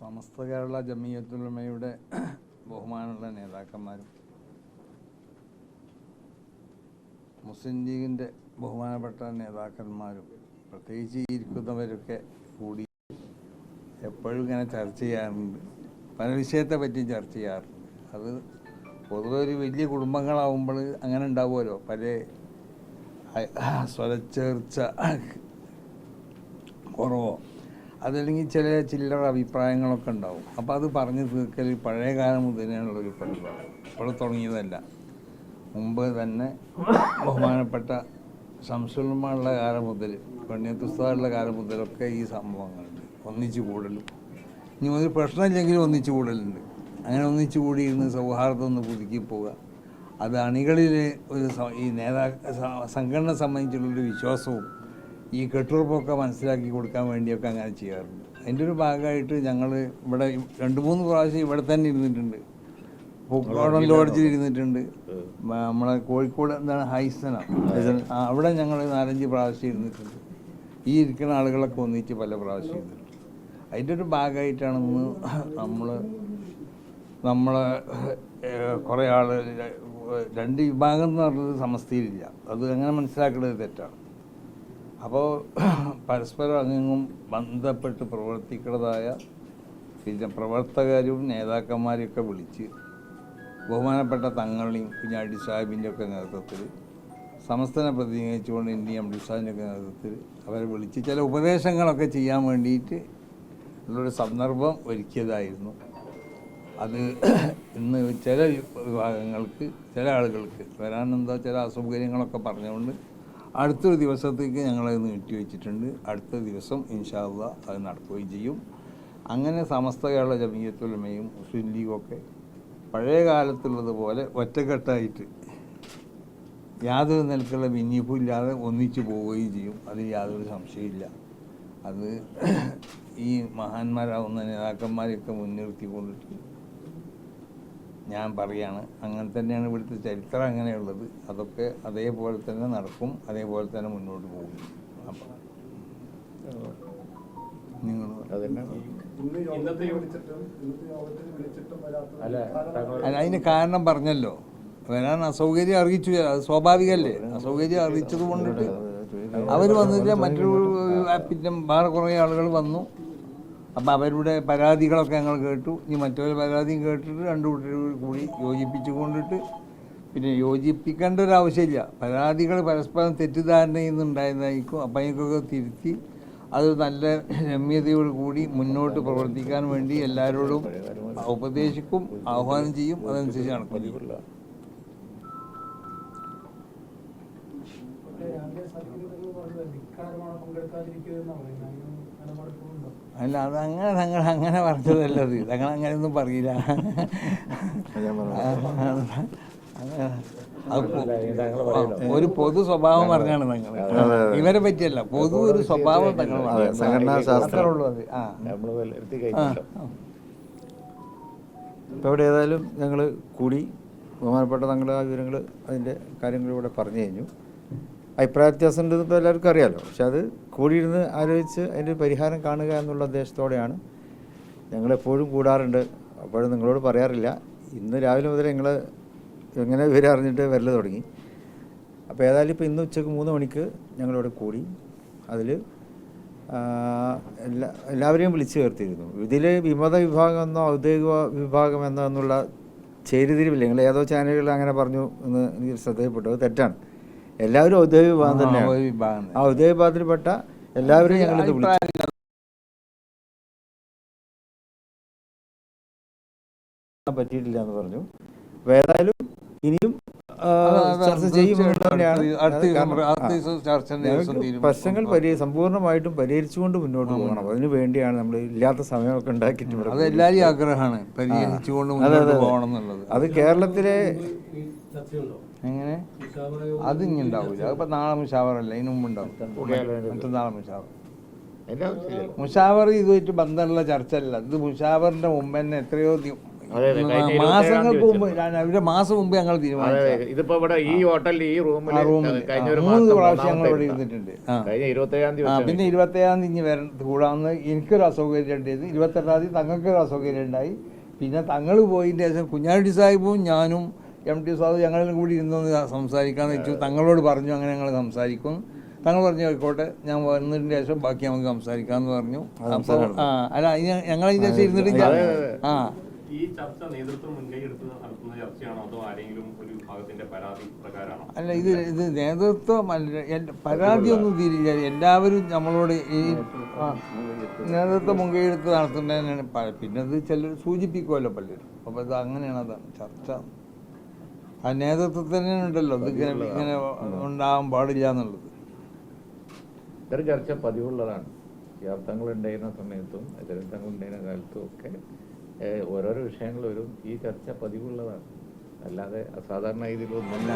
സമസ്ത കേരള ജമിയത്തുൽ ഉലമയുടെ ബഹുമാനമുള്ള നേതാക്കന്മാരും മുസ്ലിം ലീഗിൻ്റെ ബഹുമാനപ്പെട്ട നേതാക്കന്മാരും പ്രത്യേകിച്ച് ഇരിക്കുന്നവരൊക്കെ കൂടി എപ്പോഴും ഇങ്ങനെ ചർച്ച ചെയ്യാറുണ്ട്. പല വിഷയത്തെ പറ്റി ചർച്ച ചെയ്യാറുണ്ട്. അത് പൊതുവെ ഒരു വലിയ കുടുംബങ്ങളാവുമ്പോൾ അങ്ങനെ ഉണ്ടാവുമല്ലോ, പല സ്വരച്ചേർച്ച കുറവോ അതല്ലെങ്കിൽ ചില ചില്ലറ അഭിപ്രായങ്ങളൊക്കെ ഉണ്ടാവും. അപ്പോൾ അത് പറഞ്ഞു തീർക്കൽ പഴയ കാലം മുതലുള്ളൊരു പരിപാടി, ഇപ്പോൾ തുടങ്ങിയതല്ല. മുമ്പ് തന്നെ ബഹുമാനപ്പെട്ട ശംസുലുമായുള്ള കാലം മുതൽ, പെണ്ണിയത്തുസ്താദുള്ള കാലം മുതലൊക്കെ ഈ സംഭവങ്ങളുണ്ട്. ഒന്നിച്ചു കൂടലും, ഇനി ഒരു പ്രശ്നമില്ലെങ്കിലും ഒന്നിച്ചു കൂടലുണ്ട്. അങ്ങനെ ഒന്നിച്ചു കൂടിയിരുന്ന് സൗഹാർദ്ദം ഒന്ന് പുതുക്കി പോവുക, അത് അണികളിൽ ഒരു ഈ സംഘടന സംബന്ധിച്ചുള്ളൊരു വിശ്വാസവും ഈ കെട്ടുറപ്പൊക്കെ മനസ്സിലാക്കി കൊടുക്കാൻ വേണ്ടിയൊക്കെ അങ്ങനെ ചെയ്യാറുണ്ട്. അതിൻ്റെ ഒരു ഭാഗമായിട്ട് ഞങ്ങൾ ഇവിടെ 2-3 പ്രാവശ്യം ഇവിടെ തന്നെ ഇരുന്നിട്ടുണ്ട്. പൂക്കോടൻ ലോഡ്ജിൽ ഇരുന്നിട്ടുണ്ട്. നമ്മളെ കോഴിക്കോട് എന്താണ് ഹൈസന, അവിടെ ഞങ്ങൾ 4-5 പ്രാവശ്യം ഇരുന്നിട്ടുണ്ട്. ഈ ഇരിക്കുന്ന ആളുകളൊക്കെ ഒന്നിച്ച് പല പ്രാവശ്യം ഇരുന്നിട്ടുണ്ട്. അതിൻ്റെ ഒരു ഭാഗമായിട്ടാണ് ഇന്ന് നമ്മളെ കുറേ ആൾ 2 വിഭാഗം എന്ന് പറഞ്ഞത് സമസ്തയിലില്ല. അത് അങ്ങനെ മനസ്സിലാക്കുന്നത് തെറ്റാണ്. അപ്പോൾ പരസ്പരം അങ്ങും ബന്ധപ്പെട്ട് പ്രവർത്തിക്കുന്നതായ പിന്നെ പ്രവർത്തകരും നേതാക്കന്മാരെയൊക്കെ വിളിച്ച് ബഹുമാനപ്പെട്ട തങ്ങളുടെയും കുഞ്ഞാടി സാഹിബിൻ്റെ ഒക്കെ നേതൃത്വത്തിൽ, സമസ്തനെ പ്രതിനിധീകരിച്ചുകൊണ്ട് ഇന്ത്യ അബ്ദുൽ സാഹിബിൻ്റെ ഒക്കെ നേതൃത്വത്തിൽ അവരെ വിളിച്ച് ചില ഉപദേശങ്ങളൊക്കെ ചെയ്യാൻ വേണ്ടിയിട്ട് ഉള്ളൊരു സന്ദർഭം ഒരുക്കിയതായിരുന്നു. അത് ഇന്ന് ചില വിഭാഗങ്ങൾക്ക്, ചില ആളുകൾക്ക് വരാനെന്തോ ചില അസൗകര്യങ്ങളൊക്കെ പറഞ്ഞുകൊണ്ട് അടുത്തൊരു ദിവസത്തേക്ക് ഞങ്ങളത് നീട്ടിവെച്ചിട്ടുണ്ട്. അടുത്ത ദിവസം ഇൻഷാ അല്ലാഹ് അത് നടക്കുകയും ചെയ്യും. അങ്ങനെ സമസ്ത കേരള ജമിയത്തുൽ ഉലമയും മുസ്ലിം ലീഗൊക്കെ പഴയ കാലത്തുള്ളതുപോലെ ഒറ്റക്കെട്ടായിട്ട് യാതൊരു നിലക്കുള്ള ഭിന്നിപ്പില്ലാതെ ഒന്നിച്ചു പോവുകയും ചെയ്യും. അതിൽ യാതൊരു സംശയമില്ല. അത് ഈ മഹാന്മാരാവുന്ന നേതാക്കന്മാരെയൊക്കെ മുൻനിർത്തിക്കൊണ്ടിട്ട് ഞാൻ പറയാണ്, അങ്ങനെ തന്നെയാണ് ഇവിടുത്തെ ചരിത്രം അങ്ങനെയുള്ളത്. അതൊക്കെ അതേപോലെ തന്നെ നടക്കും, അതേപോലെ തന്നെ മുന്നോട്ട് പോകും. അപ്പം നിങ്ങൾ അല്ല, അതിന് കാരണം പറഞ്ഞല്ലോ, വരാൻ അസൗകര്യം അറിയിച്ചു. അത് സ്വാഭാവികമല്ലേ. അസൗകര്യം അറിയിച്ചത് കൊണ്ടിട്ട് അവർ വന്നില്ല. മറ്റൊരു പിന്നെ വേറെ കുറേ ആളുകൾ വന്നു. അപ്പം അവരുടെ പരാതികളൊക്കെ ഞങ്ങൾ കേട്ടു. ഇനി മറ്റൊരു പരാതിയും കേട്ടിട്ട് 2 കൂട്ടരും കൂടി യോജിപ്പിച്ചു കൊണ്ടിട്ട്, പിന്നെ യോജിപ്പിക്കേണ്ട ഒരു ആവശ്യമില്ല. പരാതികൾ പരസ്പരം തെറ്റിദ്ധാരണയിൽ നിന്നുണ്ടായതായിരിക്കും. അപ്പം അതിനൊക്കെ തിരുത്തി അത് നല്ല രമ്യതയോട് കൂടി മുന്നോട്ട് പ്രവർത്തിക്കാൻ വേണ്ടി എല്ലാവരോടും ഉപദേശിക്കും, ആഹ്വാനം ചെയ്യും. അതനുസരിച്ച് നടക്കില്ല. അല്ല, അങ്ങനെ പറഞ്ഞതല്ലത്. തങ്ങൾ അങ്ങനെയൊന്നും പറയില്ല. ഒരു പൊതു സ്വഭാവം പറഞ്ഞാണ് തങ്ങൾ. ഇവരെ പറ്റിയല്ല, പൊതു ഒരു സ്വഭാവം തങ്ങൾ സംഘടനാശാസ്ത്രമുള്ളൂ. അത് ഇപ്പോൾ ഇവിടെ ഏതായാലും ഞങ്ങൾ കൂടി ബഹുമാനപ്പെട്ട തങ്ങളുടെ ആ വിവരങ്ങൾ, അതിൻ്റെ കാര്യങ്ങൾ ഇവിടെ പറഞ്ഞു കഴിഞ്ഞു. അഭിപ്രായ വ്യത്യാസം ഉണ്ടെന്ന് ഇപ്പോൾ എല്ലാവർക്കും അറിയാമല്ലോ. പക്ഷെ അത് കൂടിയിരുന്ന് ആലോചിച്ച് അതിൻ്റെ പരിഹാരം കാണുക എന്നുള്ള ഉദ്ദേശത്തോടെയാണ് ഞങ്ങളെപ്പോഴും കൂടാറുണ്ട്. അപ്പോഴും നിങ്ങളോട് പറയാറില്ല. ഇന്ന് രാവിലെ മുതൽ ഞങ്ങൾ എങ്ങനെ വിവരം അറിഞ്ഞിട്ട് വരൽ തുടങ്ങി. അപ്പോൾ ഏതായാലും ഇപ്പോൾ ഇന്ന് ഉച്ചയ്ക്ക് 3 മണിക്ക് ഞങ്ങളിവിടെ കൂടി. അതിൽ എല്ലാവരെയും വിളിച്ചു ചേർത്തിരുന്നു. ഇതിൽ വിമത വിഭാഗമെന്നോ ഔദ്യോഗിക വിഭാഗമെന്നോ എന്നുള്ള ചേരിതിരിവില്ല. നിങ്ങൾ ഏതോ ചാനലുകളിൽ അങ്ങനെ പറഞ്ഞു എന്ന് എനിക്ക് ശ്രദ്ധയിൽപ്പെട്ടു. അത് തെറ്റാണ്. എല്ലാവരും ഔദ്യോഗിക വിഭാഗം തന്നെയാണ്. ആ ഔദ്യോഗിക വിഭാഗത്തിൽപ്പെട്ട എല്ലാവരും ഞങ്ങളിത് വിളിച്ചു പറ്റിയിട്ടില്ല എന്ന് പറഞ്ഞു. ഏതായാലും ഇനിയും ചർച്ച ചെയ്യുമെന്ന് തന്നെയാണ്. പ്രശ്നങ്ങൾ പൂർണ്ണമായിട്ടും പരിഹരിച്ചുകൊണ്ട് മുന്നോട്ട് പോകണം. അതിനു വേണ്ടിയാണ് നമ്മൾ ഇല്ലാത്ത സമയമൊക്കെ ഉണ്ടാക്കിയിട്ട് അത് കേരളത്തിലെ എങ്ങനെ അത് ഇനി ഉണ്ടാവില്ല. അതിപ്പോൾ നാളെ മുഷാവറല്ല, അതിന് മുമ്പ് ഉണ്ടാവും. മറ്റന്നാളെ മുഷാവർ ഇതുമായിട്ട് ബന്ധമുള്ള ചർച്ച അല്ല. ഇത് മുഷാവറിൻ്റെ മുമ്പ് തന്നെ എത്രയോ അതെ, കഴിഞ്ഞ 27-ാം മാസങ്ങൾക്ക് തീയതി മുമ്പ് അവരുടെ മാസം മുമ്പ് ഞങ്ങൾ അതെ, തീരുമാനിച്ചു. ഇതിപ്പോ ഇവിടെ ഈ ഹോട്ടലിൽ ഈ റൂമിൽ കഴിഞ്ഞ ഒരു 3 മാസം പ്രാവശ്യം ഞങ്ങൾ ഇവിടെ മൂന്നാമത്തെ ഇരുന്നിട്ടുണ്ട്. ആ കഴിഞ്ഞ 27-ാം തീയതി വെച്ചാണ് പിന്നെ 27-ാം തീയതി കൂടാന്ന് എനിക്കൊരു അസൗകര്യം ഉണ്ടായത്. 28-ാം തീയതി തങ്ങൾക്കൊരു അസൗകര്യം ഉണ്ടായി. പിന്നെ തങ്ങൾ പോയതിൻ്റെ ശേഷം കുഞ്ഞാടി സാഹിബും ഞാനും MT സാഹിബ് ഞങ്ങളും കൂടി ഇരുന്നൊന്ന് സംസാരിക്കാമെന്ന് വെച്ചു. തങ്ങളോട് പറഞ്ഞു അങ്ങനെ ഞങ്ങൾ സംസാരിക്കും. തങ്ങൾ പറഞ്ഞു ആയിക്കോട്ടെ, ഞാൻ വന്നതിന് ശേഷം ബാക്കി നമുക്ക് സംസാരിക്കാമെന്ന് പറഞ്ഞു. അപ്പോൾ അല്ല ഞങ്ങളതിന് ശേഷം ഇരുന്നിട്ടില്ല. ആ ഈ ചർച്ച നേതൃത്വം മുൻകൈ എടുത്ത് നടത്തുന്ന ചർച്ചയാണോ അതോ ആരെങ്കിലും ഒരു വിഭാഗത്തിന്റെ പരാതി പ്രകാരമാണോ? അല്ല, ഇത് നേതൃത്വം അല്ല, പരാതിയൊന്നും തീരില്ല. എല്ലാവരും നമ്മളോട് ഈ നേതൃത്വം മുൻകൈയെടുത്ത് നടത്തുന്നതിനാണ്. പിന്നെ ഇത് ചിലർ സൂചിപ്പിക്കുമല്ലോ പലരും. അപ്പോൾ ഇത് അങ്ങനെയാണ് അതാണ് ചർച്ച. ആ നേതൃത്വത്തിന് ഉണ്ടല്ലോ ഇങ്ങനെ ഉണ്ടാകാൻ പാടില്ല എന്നുള്ളത്. ഇത്തരം ചർച്ച പതിവുള്ളതാണ്. യാത്രങ്ങൾ ഉണ്ടായിരുന്ന സമയത്തും എതിർത്തങ്ങൾ ഉണ്ടായിരുന്ന കാലത്തും ഒക്കെ ഓരോരോ വിഷയങ്ങൾ വരും. ഈ ചർച്ച പതിവുള്ളതാണ്, അല്ലാതെ അസാധാരണ രീതിയിലൊന്നുമല്ല.